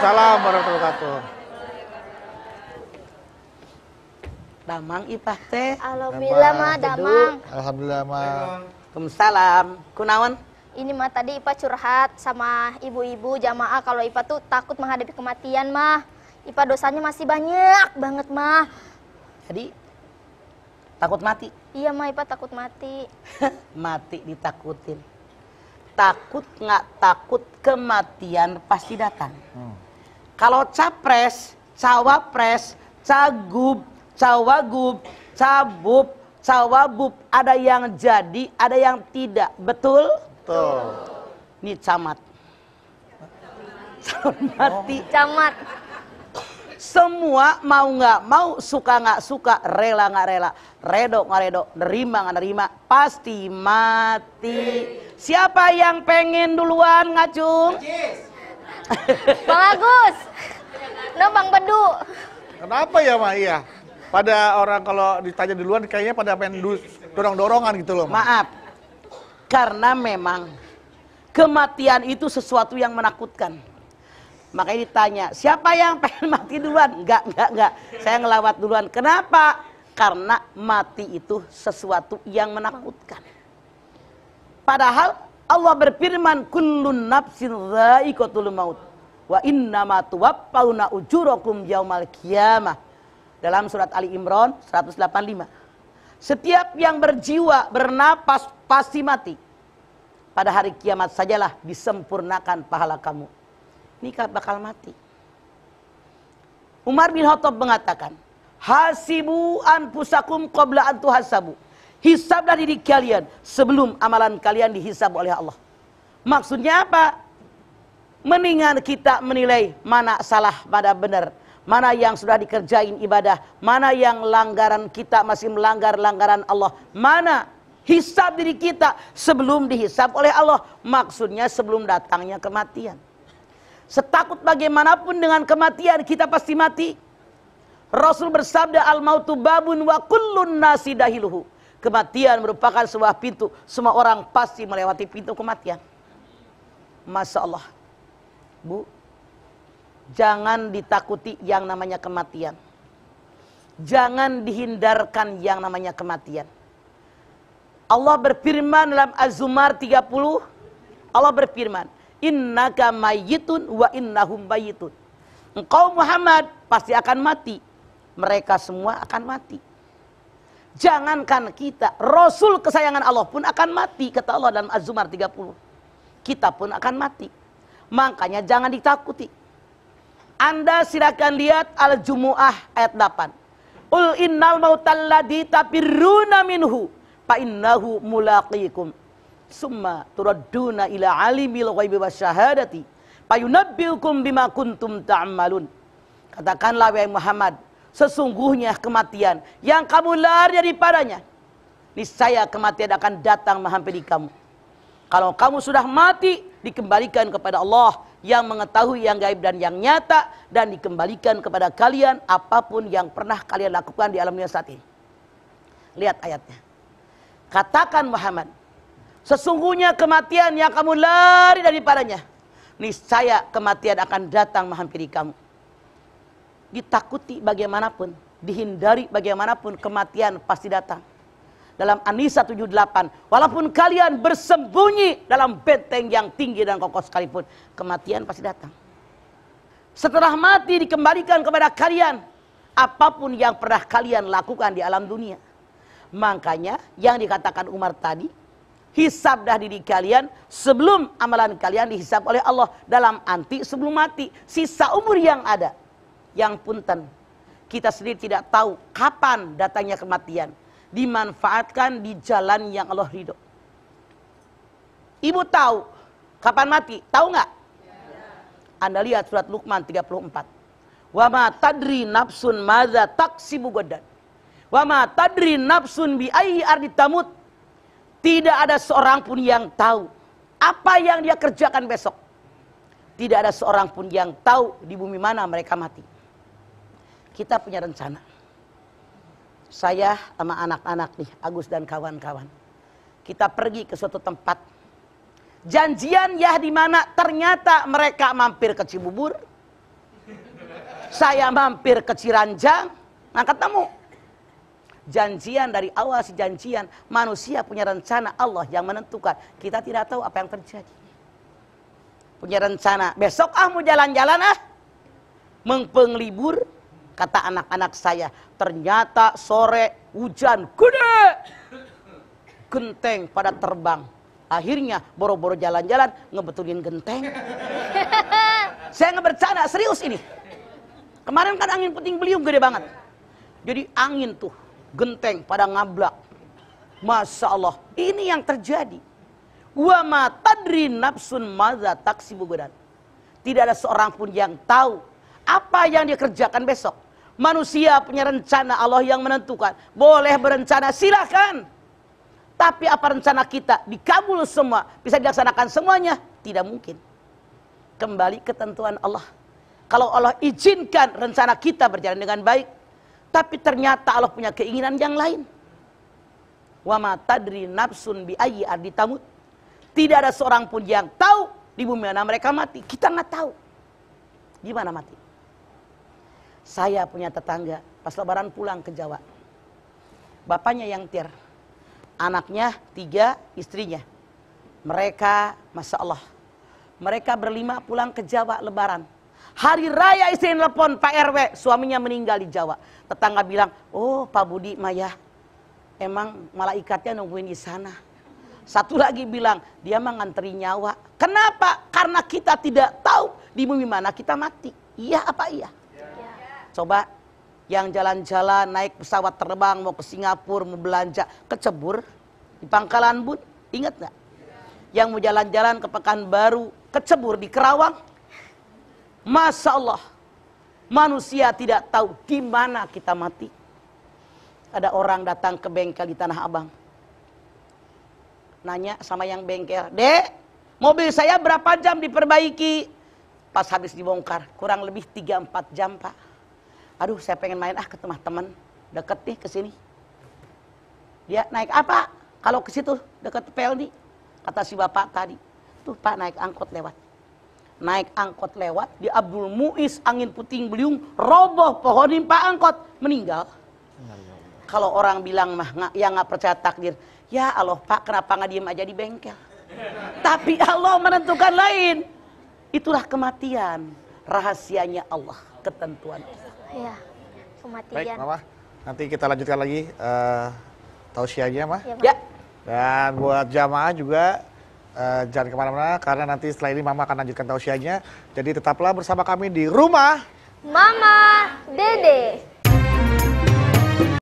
Waalaikumsalam warahmatullahi wabarakatuh. Damang ipah teh. Alhamdulillah mah damang. Alhamdulillah mah. Waalaikumsalam. Kunaon? Ini mah tadi Ipa curhat sama ibu-ibu jamaah kalau Ipa tuh takut menghadapi kematian mah. Ipa dosanya masih banyak banget mah. Jadi takut mati. Iya mah Ipa takut mati. Mati ditakutin. Takut nggak takut kematian pasti datang. Kalau capres, cawapres, cagup, cawagub, cabub, cawabub, ada yang jadi, ada yang tidak. Betul? Tuh. Ini camat. Mati. Camat. Semua mau nggak mau, suka nggak suka, rela nggak rela, redo nggak redo, nerima nggak nerima, pasti mati. Siapa yang pengen duluan ngacung? Bang Agus. No Bang Bedu. Kenapa ya mah iya? Pada orang kalau ditanya duluan kayaknya pada pengen dorong-dorongan gitu loh. Maaf, karena memang kematian itu sesuatu yang menakutkan. Makanya ditanya, siapa yang pengen mati duluan? Enggak. Saya ngelawat duluan. Kenapa? Karena mati itu sesuatu yang menakutkan. Padahal Allah berfirman, kullun nafsin dha'iqatul maut wa innama tuwaffawna ujurakum yaumal qiyamah. Dalam surat Ali Imran 185. Setiap yang berjiwa, bernapas pasti mati. Pada hari kiamat sajalah disempurnakan pahala kamu. Ini bakal mati. Umar bin Khattab mengatakan, hasibu anfusakum qabla an tuhasabu. Hisablah diri kalian sebelum amalan kalian dihisab oleh Allah. Maksudnya apa? Mendingan kita menilai mana salah, mana benar. Mana yang sudah dikerjain ibadah, mana yang langgaran kita masih melanggar langgaran Allah. Mana hisab diri kita sebelum dihisab oleh Allah. Maksudnya sebelum datangnya kematian. Setakut bagaimanapun dengan kematian, kita pasti mati. Rasul bersabda, al-mautu babun wa kullun nasi dahiluhu. Kematian merupakan sebuah pintu. Semua orang pasti melewati pintu kematian. Masya Allah. Bu, jangan ditakuti yang namanya kematian. Jangan dihindarkan yang namanya kematian. Allah berfirman dalam Az-Zumar 30. Allah berfirman, innaka mayyitun wa innahum mayyitun. Engkau Muhammad pasti akan mati. Mereka semua akan mati. Jangankan kita, Rasul kesayangan Allah pun akan mati, kata Allah dalam Az-Zumar 30. Kita pun akan mati. Makanya jangan ditakuti. Anda silakan lihat Al-Jumu'ah ayat 8. Ul innal mautal ladzi tafirruna minhu fa innahu mulaqikum. Summa turadduna ila alimil ghaibi wasyahadati fayunabbiukum bima kuntum ta'malun. Katakanlah wahai Muhammad, sesungguhnya kematian yang kamu lari daripadanya, niscaya kematian akan datang menghampiri kamu. Kalau kamu sudah mati, dikembalikan kepada Allah yang mengetahui yang gaib dan yang nyata, dan dikembalikan kepada kalian apapun yang pernah kalian lakukan di alam dunia saat ini. Lihat ayatnya. Katakan Muhammad, sesungguhnya kematian yang kamu lari daripadanya, niscaya kematian akan datang menghampiri kamu. Ditakuti bagaimanapun, dihindari bagaimanapun, kematian pasti datang. Dalam An-Nisa 78, walaupun kalian bersembunyi dalam benteng yang tinggi dan kokoh sekalipun, kematian pasti datang. Setelah mati dikembalikan kepada kalian apapun yang pernah kalian lakukan di alam dunia. Makanya yang dikatakan Umar tadi, hisablah diri kalian sebelum amalan kalian dihisab oleh Allah. Dalam anti sebelum mati, sisa umur yang ada. Yang punten, kita sendiri tidak tahu kapan datangnya kematian. Dimanfaatkan di jalan yang Allah ridho. Ibu tahu kapan mati? Tahu nggak? Anda lihat surat Luqman 34. Wa ma tadri nafsun madza taksibu gadan. Wa ma tadri nafsun bi ayyi ardi tamut. Tidak ada seorang pun yang tahu apa yang dia kerjakan besok. Tidak ada seorang pun yang tahu di bumi mana mereka mati. Kita punya rencana. Saya sama anak-anak nih, Agus dan kawan-kawan. Kita pergi ke suatu tempat. Janjian ya di mana ternyata mereka mampir ke Cibubur, Saya mampir ke Ciranjang, ngangkat tamu. Janjian dari awal, si janjian manusia punya rencana, Allah yang menentukan. Kita tidak tahu apa yang terjadi. Punya rencana, besok mau jalan-jalan mengpeng libur. Kata anak-anak saya, ternyata sore hujan gede, genteng pada terbang. Akhirnya boro-boro jalan-jalan ngebetulin genteng. Saya nggak bercanda, serius ini. Kemarin kan angin puting beliung gede banget. Jadi angin tuh genteng pada ngablak. Masya Allah, ini yang terjadi. Wa ma tadri nafsun madza taksibu gadan. Tidak ada seorang pun yang tahu apa yang dia kerjakan besok. Manusia punya rencana, Allah yang menentukan. Boleh berencana, silahkan. Tapi apa rencana kita dikabul semua, bisa dilaksanakan semuanya? Tidak mungkin. Kembali ketentuan Allah. Kalau Allah izinkan rencana kita berjalan dengan baik, tapi ternyata Allah punya keinginan yang lain. Wa ma tadri nafsun bi ayyi ardi tamut. Tidak ada seorang pun yang tahu di bumi mana mereka mati. Kita nggak tahu gimana mati. Saya punya tetangga, pas lebaran pulang ke Jawa. Bapaknya yang tir, anaknya 3, istrinya. Mereka, Masya Allah, mereka berlima pulang ke Jawa lebaran. Hari raya istri telepon Pak RW, suaminya meninggal di Jawa. Tetangga bilang, oh Pak Budi Maya, emang malaikatnya nungguin di sana. Satu lagi bilang, dia mah nganteri nyawa. Kenapa? Karena kita tidak tahu di bumi mana kita mati. Iya apa iya? Coba yang jalan-jalan naik pesawat terbang mau ke Singapura, mau belanja, kecebur di Pangkalan Bun, ingat nggak? Yang mau jalan-jalan ke Pekanbaru, kecebur di Kerawang. Masya Allah, manusia tidak tahu di mana kita mati. Ada orang datang ke bengkel di Tanah Abang, nanya sama yang bengkel, Dek, mobil saya berapa jam diperbaiki? Pas habis dibongkar, kurang lebih 3-4 jam Pak. Aduh, saya pengen main ke rumah teman, deket nih ke sini. Dia naik apa? Kalau ke situ deket Pelni, kata si bapak tadi. Tuh Pak naik angkot lewat. Naik angkot lewat di Abdul Muiz, angin puting beliung, roboh pohon nimpa angkot, meninggal. Kalau orang bilang mah yang nggak percaya takdir, ya Allah Pak, kenapa nggak diem aja di bengkel? Tapi Allah menentukan lain. Itulah kematian, rahasianya Allah, ketentuan Allah. Ya, kematian. Baik, Mama. Nanti kita lanjutkan lagi tausiahnya, Mah. Ya. Dan buat jamaah juga jangan kemana-mana karena nanti setelah ini Mama akan lanjutkan tausiahnya. Jadi tetaplah bersama kami di rumah Mama Dede.